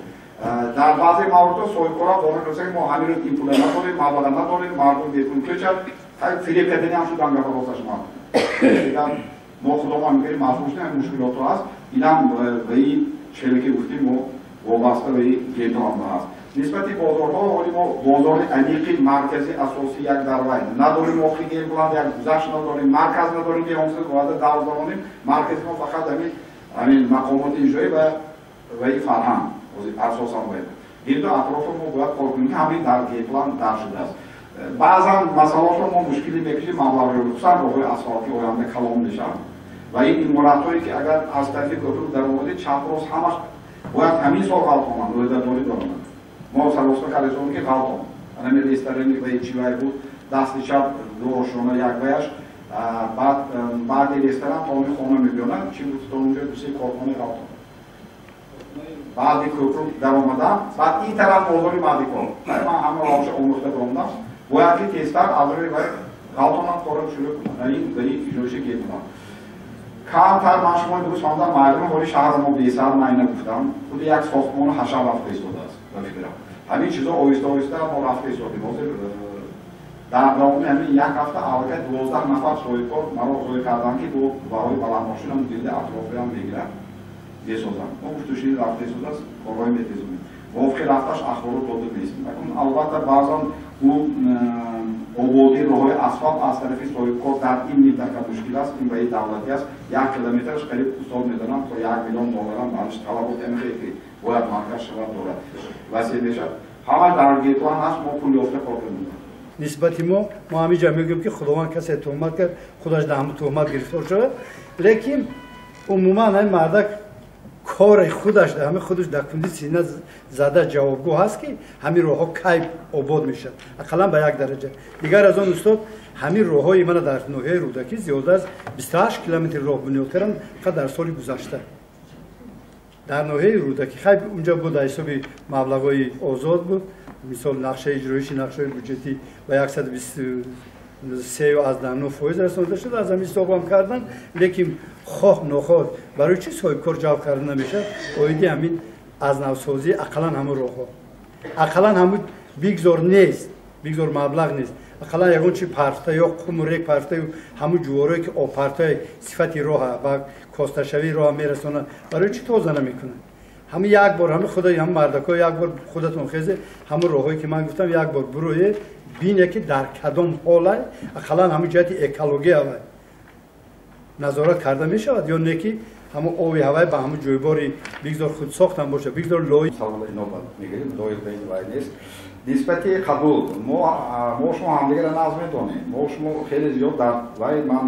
дар баъзе мавридҳо соҳибкорро бовар кардем мо ҳамин рӯз ин пула надорем маблаға надорем мардум бекун кӯчад фиреб кардани ҳам шудам гафа росташ мардум мо худомон мегирем масъул шудем мушкилотҳо ҳаст инам ба ин چهلی که گفتیم ما وابسته به این گیپلان هست. نسبتی بازارها ولی ما بازار عمیقی مرکزی اساسی یک دروای نداریم، موقعی گیپلان یک گذشت نداریم، مرکز نداریم که اونسه باید دور داریم. مرکز ما فقط همین مقامات اجرایی و این فرهنگ اساسا باید. این دو اطراف ما باید کار کنیم که همین در گیپلان در شده است. بعضا مسائل ما مشکلی میکشیم مبلغی رو خصوصا روی اسفالتی آینده کلام میشن و این اماراتهایی که اگر از طرف گفتم در مورد چند روز همش باید همین سال غلط کنن روی دادوری دارن ما سراسر کاریزون که غلط کنن همین لیسترینی و چیوای بود دست چپ روشونه یک ویش بعد لیسترین تامی خونه میبینن چی بود تو اونجا دوستی کارخانه غلط کنن بعد کوکرو در اومدن بعد این طرف بازاری مادی کن من همه راهش آموخته بروندم باید که تیستر از روی غلطانم کارم شروع کنن این به این جوشی گیرم کمتر من شما درست فهمیدم معلومه ولی شهر ما بی‌سر من نگفتم خود یک ساختمان حشر رفته ایستاده است به فکرم همین چیزا آهسته آهسته ما رفته ایستادیم حاضر در داخل همین یک هفته اول 12 نفر سویکار مرا روی کردن که با برای بلند ماشینم دیده اطرافی هم بگیرن میسازن ما گفتوشی رفته ایستاده است کارهای میتیزونیم وفق رفتش اخبارات داده نیستیم البته بعضا اون آبادی راههای اسفالت از طرف سویکار در این منطقه مشکل است این به دولتی است 1 کیلومترش قریب حساب میدونم تا 1 میلیون دلار هم برش طلبات خیلی باید مرکز شود دولت وسیع بشد همه در گیپلان هست ما پول یافته کار کنیم نسبتی ما همینجا میگیم که خداوند کسی تهمت کرد خودش در همون تهمت گرفتار شده لیکن عموما همین مردک کار خودش در همه خودش در کندی سینه زده جوابگو هست که همین راهها کی آباد میشن اقلا به یک درجه دیگر از آن استاد همین راههای من در ناحیه رودکی زیاده از 28 کیلومتر راه بنیاد کردن فقط در سال گذشته در ناحیه رودکی خیلی اونجا بود حساب مبلغای آزاد بود مثال نقشه اجرایشی نقشه بودجتی و 123 از 9% رسانده شد از همین حساب کردن لیکن خواه نخواه برای چی صاحب کار جواب کردن نمیشه اویدی همین از نوسازی اقلا همون راه ها اقلا همون بیگزار نیست بیگزار مبلغ نیست اقلا یکون چی پرفته یا قمریک پرفته همون جوارایی که آپرته صفتی راه و کاستشوی راه میرسونن برای چی توزه نمیکنن همین یک بار همین خدای هم مردکا یک بار خودتون خیزه همون راهایی که من گفتم یک بار بروی بینه که در کدام حاله اقلا همون جهت اکولوژی هوا نظارت کرده می شود یا نه که همون آبی هوای به همون جویباری بگذار خود ساختن باشه بگذار لای سوال نوبت میگیریم لای بین وای نیست نسبتی قبول ما شما هم دیگه ناز میدونیم ما شما خیلی زیاد در وای من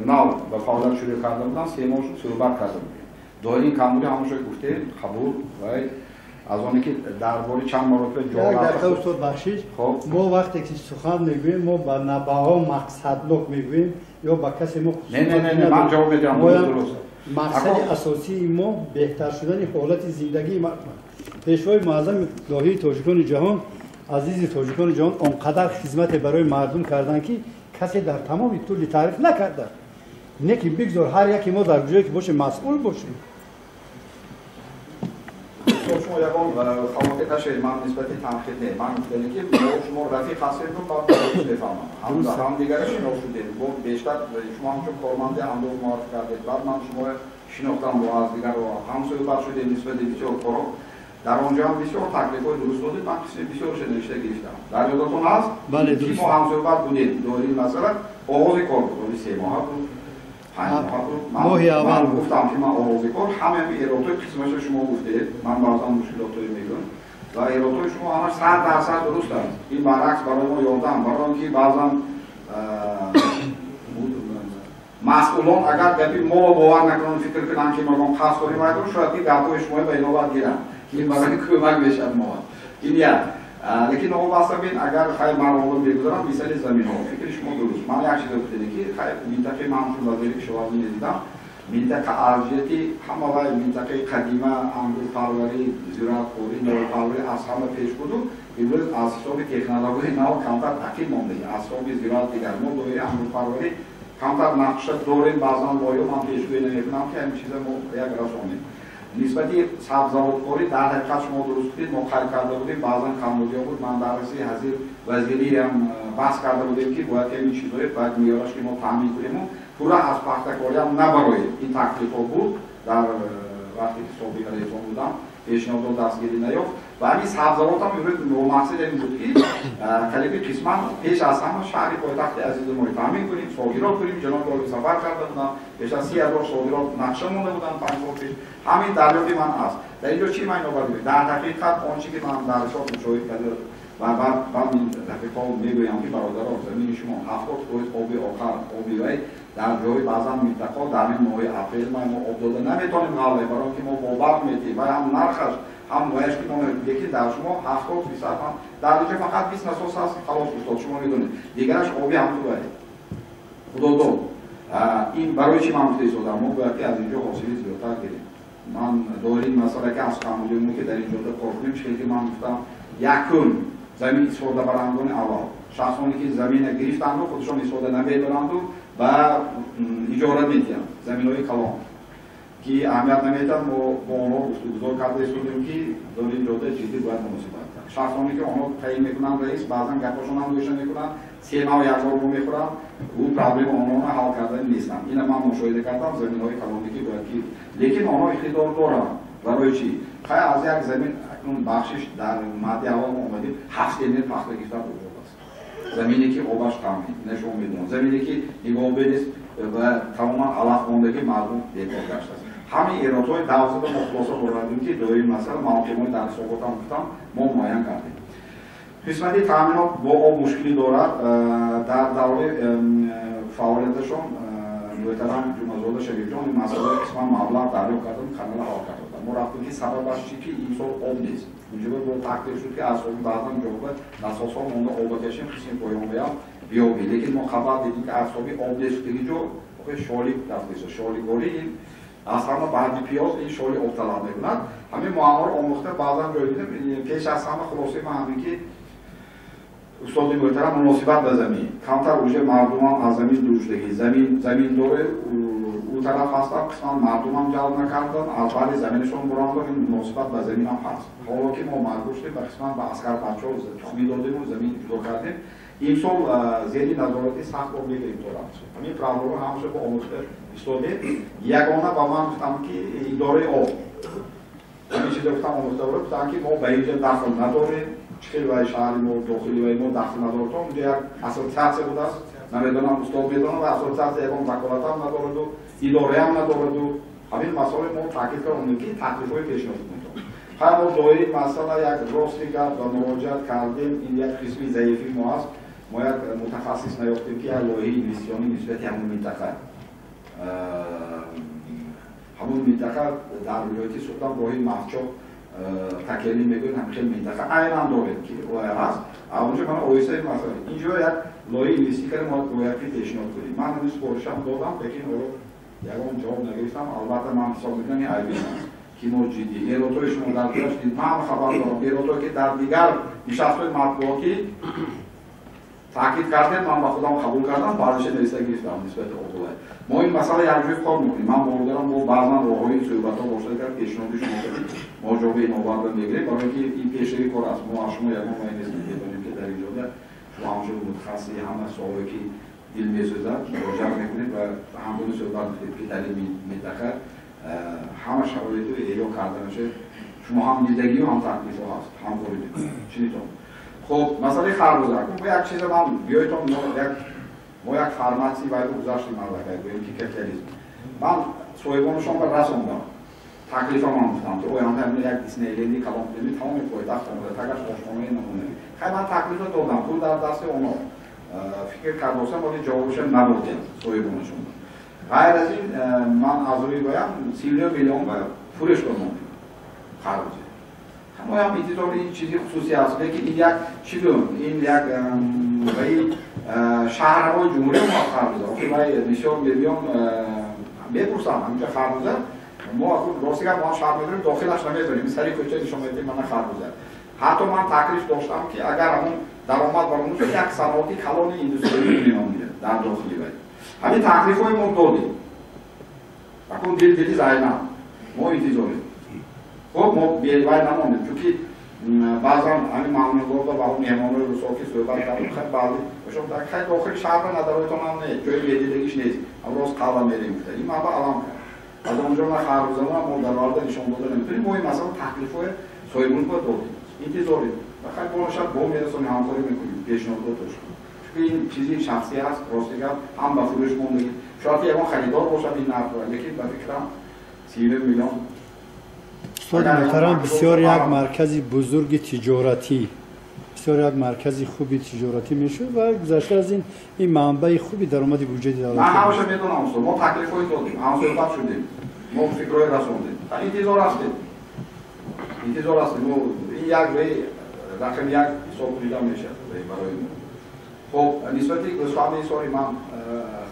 نو به فعالیت شروع کرده بودم 3 ماه شروع کرده بودیم دارین کاملی همونش گفته قبول وای از اونی که درباره چند مرتبه جواب داد استاد بخشش ما وقتی که سخن میگوییم ما به نباها مقصد لوک میگوییم یا با کسی ما نه من جواب میدم درست مقصد اساسی ما بهتر شدن حالت زندگی مردم پیشوای معظم داهی تاجیکان جهان عزیز تاجیکان جهان آنقدر خدمت برای مردم کردن که کسی در تمام طول تعریف نکرده نه که بگذار هر یکی ما در جایی که باشه مسئول باشیم شما یکم خواهد کشید من نسبتی تنقید نه من گفتم که شما رفیق هستید رو باید درست بفهمم هم دیگرش نشدید بیشتر شما همچون کارمنده اندو معرف کردید بعد من شما شناختم با از دیگر رو هم صحبت شده نسبت بسیار کارو در آنجا هم بسیار تکلیف‌های درست دادید من کسی بسیار نوشته گرفتم در یادتون هست بله درست ما هم صحبت بودید دورین مثلا آغاز کار بود 3 ماه بود ماهی اول گفتم که من آغاز کار همه ایرادهای قسمش شما گفتید من بعضا مشکلاتایی میگم و ایرادهای شما همش 100% درست است این برعکس برای ما یادم برای اینکه بعضا مسئولان اگر گپی ما باور نکنن فکر کنن که ما خاص کنیم مردم شاید که گپای شما به اینا باید گیرن که این برای کمک بشه ما این یک لیکن او واسه بین اگر خیلی مردم بگذارم مثال زمین ها فکر شما درست من یک چیز گفتم که خیلی منطقه من چون وزیر کشاورزی دیدم منطقه ارجحیتی همه وای منطقه قدیمه انگور پروری زراعت خوری نور پروری از همه پیش بود و امروز از حساب تکنولوژی نو کمتر تاکید مونده از حساب زراعت دیگر ما دوره انگور پروری کمتر نقشه دوریم بعضا باید من پیشگویی نمی‌کنم که همین چیزا ما یک رسانیم نسبتی سبزوارکاری در حقیقت شما درست کنید ما خرید کرده بودیم بعضا کمبودیا بود من در رسی حضیر وزیری هم بحث کرده بودیم که باید این چیزایی باید میاراش که ما تامین کنیم پورا از پختکاری هم نبرای این تکلیف ها بود در وقتی که صبحی رئیسان بودم پیشنهاد دستگیری نیافت و همین سبزوات هم مقصد این بود که کلیپ قسمت پیش از همه شهر پایتخت عزیز ما تامین کنیم، صادرات کنیم. جناب عالی سفر کرده بودن، بیش از 30,000 صادرات نقشه مونده بودن 5 سال پیش. همین دریافت من است. در اینجا چی معنی آورده؟ در حقیقت آنچه که من در حساب مشاهده کرده و بعد این دقیقا میگویم که برادران زمین شما 70 فیصد آب آخر آبی وی در جای بعضا منطقه در این ماه اپریل ما آب داده نمیتونیم غله برای که ما باور میتیم و هم نرخش هم وایش که ما یکی در شما 70% هم در اینجا فقط 20 نسوس هست خلاص استاد شما میدونید دیگرش آبی هم تو وی خدا دو این برای چی من گفته شدم ما باید که از اینجا حاصلی زیادتر گیریم. من داریم مسئله که از قانونی که در اینجا قربیم چیزی که من گفتم یکون زمین استفاده برندگان اول شخصانی که زمین گرفتند و خودشان استفاده نمیبرند و اجاره میدن زمین های کلان که اهمیت نمیدن ما با آنها گفتگو کرده استودیم که در این جاده جدی باید مناسبت کرد. شخصانی که آنها تعیین میکنند رئیس بعضا گپاشون هم روشن میکنند 3 ماه 1 سال رو میخورند او پرابلم آنها حل کردن نیستن. این من مشاهده کردم زمین های کلانی که باید که لیکن آنها اقتدار دارند برای چی؟ خیلی از یک زمین اکنون بخشش در ماده اول ما اومدیم 7 میلیون پخته گرفته وجود است. زمینی که آبش کمی نشون میدونم زمینی که نگاه بریز و تماما علف ماندگی مردم بیکار گشته است. همین ایرادهای دوازده تا مختصر بردیم که داریم مثلا مناطقی در صحبتام گفتم ما معین کردیم. قسمتی تامینات با آب مشکلی دارد در دوره فعالیتشون محترم جمعزاده شریف جان این مسئله قسما مبلغ دریافت کردن کانال حل کردن. ما رفتیم که سببش چی که این سال آب نیست. اونجا با تقدیر شد که از اون بعضا جواب اساسا مونده آب کشیم قسم پایان بیابی لیکن ما خبر دیدیم که اصابی آب نیست دیگه جو شالی دفترش شالی گوری از همه بعد پیاز این شالی آب طلب میکنند. همین معمار آموخته بعضا جای دیدیم پیش از همه خلاصه ما همین که استاد محترم مناسبت به زمین کمتر اوجه مردمان از زمین دور شدگی زمین دوره او طرف هستن قسما مردم هم جلب نکردن اول زمینشون براندن این مناسبت به زمین هم هست. حالا که ما مجبور شدیم قسما به اسکر بچه ها تخمی دادیم و زمین جدا کردیم این سال زیری نظارتی سخت رو میگیریم دارم همین پرابلم همشه با آموخته استاده یگانه با من گفتم که اداره آب همین چیز گفتم آموخته رو گفتم که ما به اینجا دخل نداریم خیلی وای شهری ما داخلی وای ما داخل نداره تو اونجا یک اساسیاسه بود است نمیدونم استاد میدونم و اساسیاسه یکم وکالت هم نداره و اداره هم نداره و همین مسائل ما تاکید کردیم که تکلیف‌های پیشنهاد می‌کنیم. خیلی ما داریم مثلا یک راستی کرد و مراجعت کردیم این یک قسمی ضعیفی ما است ما یک متخصص نیافتیم که لایحه اینوستیشنی نسبت همون منطقه در ولایت سلطان راهی مفچاب تکیلی میگوید هم خیلی منطقه عینا داریم که لایحه هست. اونجا من اویسه مثلا اینجا یک لایحه اینوستی کردیم ما باید پیشنهاد کنیم. من هنوز سپارشم دادم لیکن یکم جواب نگرفتم. البته من حساب میکنم این عیبی نیست که ما جدی ایرادهای شما در داشت دید من خبر دارم ایرادهایی که در دیگر نشست‌های مطبوعاتی تاکید کردن من با خودم قبول کردم بعدش نوشته گرفتم نسبت اوضاع ما این مسئله یک جور کار میکنیم. من باردارم با بعضا راههای صحبت‌ها باشه کرد پیشنهاد شما کنید ما جواب این آورده میگیریم برای اینکه این پیشگیری کار است. ما شما یکم ما نیست میدونیم که در اینجا شما همش متخصص همه سوالی که دل میسوزد مراجعه میکنید و همون صحبت میکنید که در این منطقه همه شرایط احیا کردنشه شما هم دیدگی و هم تکلیف هست هم کنید چیتون. خب مسئله خربزه با یک چیز من بیایتون ما یک فرماسی باید گذاشتیم مملکت گوییم که کپیتالیسم من صاحبانشان به رسوندم تکلیف من گفتم که اویان همین یک دیسنیلندی کلام کنیم تمام پایتخت آمده تگرش آشنامه نمونه خیلی من تکلیف دادم پول در دست اونا فکر کردوسم ولی جوابش نبودیم صاحبانشون. غیر از این من از روی بایم 30 میلیون پولش کنم خربزه ما هم اینطور این چیزی خصوصی هست که این یک چی دون این یک شهرهای جمهوری ما خربزه که برای نشان میلیون میپرسم همینجا خربزه ما راستی که ما شهر میدونیم داخلش نمیدونیم سری کوچه نشان میدونیم من خربزه حتی من تکلیف داشتم که اگر همون درآمد برامون یک صنعتی کلان ایندوستری میره در داخلی باید همین تکلیف های ما دادیم اکنون دلی زاینا ما انتظاریم. خب ما بیایوای نماندیم چون که بعضا همین معاملات با اون مهمانای روسا که صحبت کردیم خیلی بعضی باشم در خیلی داخل شهر ندارایتون هم نه جای بیدیدگیش نیست اما راست قلم میریم گفته این مبا علام کرد از اونجا ما خربزدن ما در مورد نشان داده نمیتونیم. ما این مثلا تکلیف سایبون رو دادیم انتظاری بخاطر ما شاید با میرسونیم همکاری میکنیم پیشنهاد داشت این چیزی شخصی است راستیگر هم با فروش موندگی شاید یه خریدار باشد این نفت لیکن به فکرم 30 میلیون استاد محترم بسیار یک مرکز بزرگ تجارتی بسیار یک مرکز خوبی تجارتی میشه و گذشته از این منبع خوبی درآمد بودجه دولت. من همیشه میدونم استاد ما تکلیفای دادیم هم صحبت شدیم ما فکرای رسوندیم انتظار هستیم این یک رقم یک حساب دیده میشه برای ما. خب نسبتی گوسفند سوری من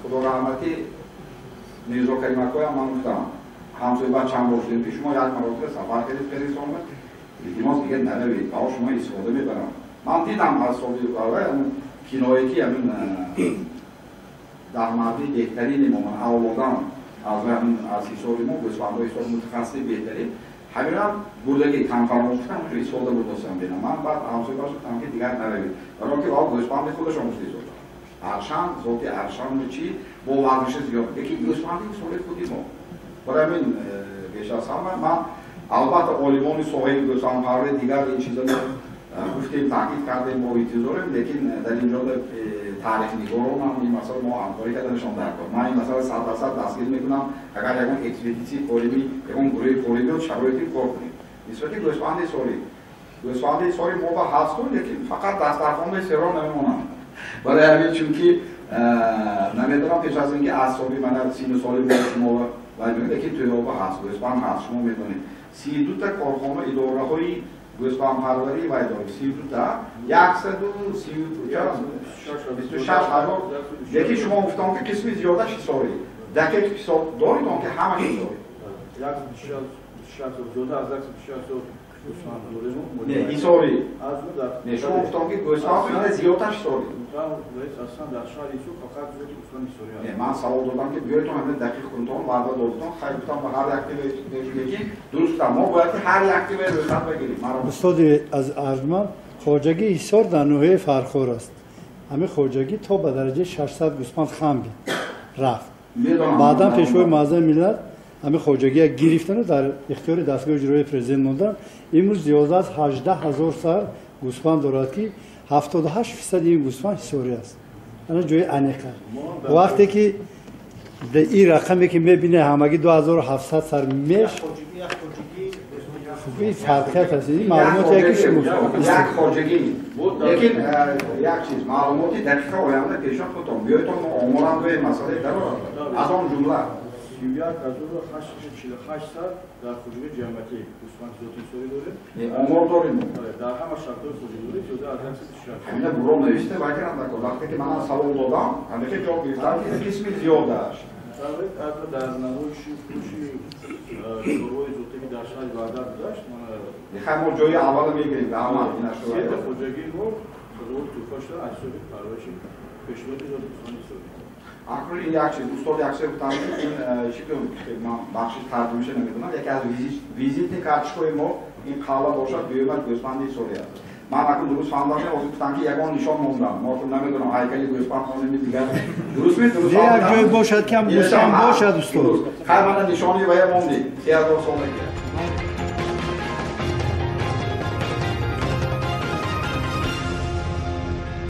خدا رحمتی نیزو کریمکوی من گفتم همسایه بعد چند بار شدیم پیش ما یک مرتبه سفر کردید خیلی سالمه دیدیم از دیگه نروید با شما استفاده میبرم من دیدم از صحبی برای کنایتی همین درآمدی بهترین ما اولادم از حسابی ما گوسفندهای حساب متخصص بهترین همین هم بردگی کم فرموش کردم اونجا استفاده برداشتم بینم من بعد همسایه باشم که دیگر نروید برای که باید گوسفند خودش آموزش داد ارشم ذاتی ارشم چی با ورزش زیاد یکی گوسفند سوال خودی ما برای همین بیش از همه من البته عالمان ساحل گوسفندپروری دیگر این چیزا گفتیم تاکید کردیم ما انتظاریم لیکن در اینجا تاریخ نگاران هم این مسئله ما همکاری کردنشان درکار من این مسئله 100% دستگیر میکنم اگر یکون اکتیویتی قالبی یکون گروه قالبی و شرایطی کار کنیم نسبتی گوسفند ساری ما با هستون لیکن فقط دسترخوان سران نمیمونم برای همین چونکه نمیدونم پیش از اینکه اعصابی من 30 سالی بود شما ولی لیکن توی آبا هست گوسفند هست شما میدونید 32 تا کارخانه اداره های گوسفندپروری و اداره 32 تا 126 هزار یکی شما گفتم که قسمی زیاده چی ساری دقیق حساب دارید که همه چی دارید 126 زیاده از 126 نه این ساری نه شما گفتم که گوسفند زیاده چی ساری نه من سوال دادم که بیایتون همه دقیق کنتون وعده دادتون خیلی گفتم به هر اکتیویتی درست ما باید هر اکتیویتی رسالت بگیریم استاد از ارجمند خواجگی ایثار در نوحه فرخار است همه خواجگی تا به درجه 600 گوسفند خام رفت بعدا پیشوای معظم ملت همه خواجگی گرفتن و در اختیار دستگاه اجرایی پرزیدنت موندن امروز زیاده از 18000 سر گوسفند دارد که 78% این گوسفند حصاری است انا جای انیقه وقتی که در این رقمی که میبینه همگی 2700 سر میش این فرقیت هست این معلومات یکی شما یک خواجگی لیکن یک چیز معلوماتی دقیقه آینده پیشان خودتون بیایتون آمارم دوی مسئله در از آن جمله 48 سر در خواجگی جمعیتی گوسفند ذاتی سوری داره آمار داریم در همه شرطهای خواجگی داره زیاده از 126 همینه برام نوشته وگرم نکن وقتی که من از سوال دادم همه که جا گرفتم که قسمی زیاده است در نوعی فروشی شروع ذاتی که در شهر وعده داشت خیلی ما جای اول میگیریم به همه این اشتباه سیت خواجگی رو خدمات توفاش داره اجسادی پرورشی پیشنهادی داره گوسفند سوری اکنون این یک چیز دوستان یک چیز گفتم این چی که من بخشی ترجمهش نمیدونم یکی از ویزیت کارتشکای ما این قاله باشد بیومد گوسفند سوری است من اکنون درست فهمیدم که گفتم که یگان نشان موندم ما چون نمیدونم هیکل گوسفند خانمی دیگر درست می درست یک جای باشد که هم گوسفند باشد استاد خیلی من نشانی باید موندی 3000 سال دیگه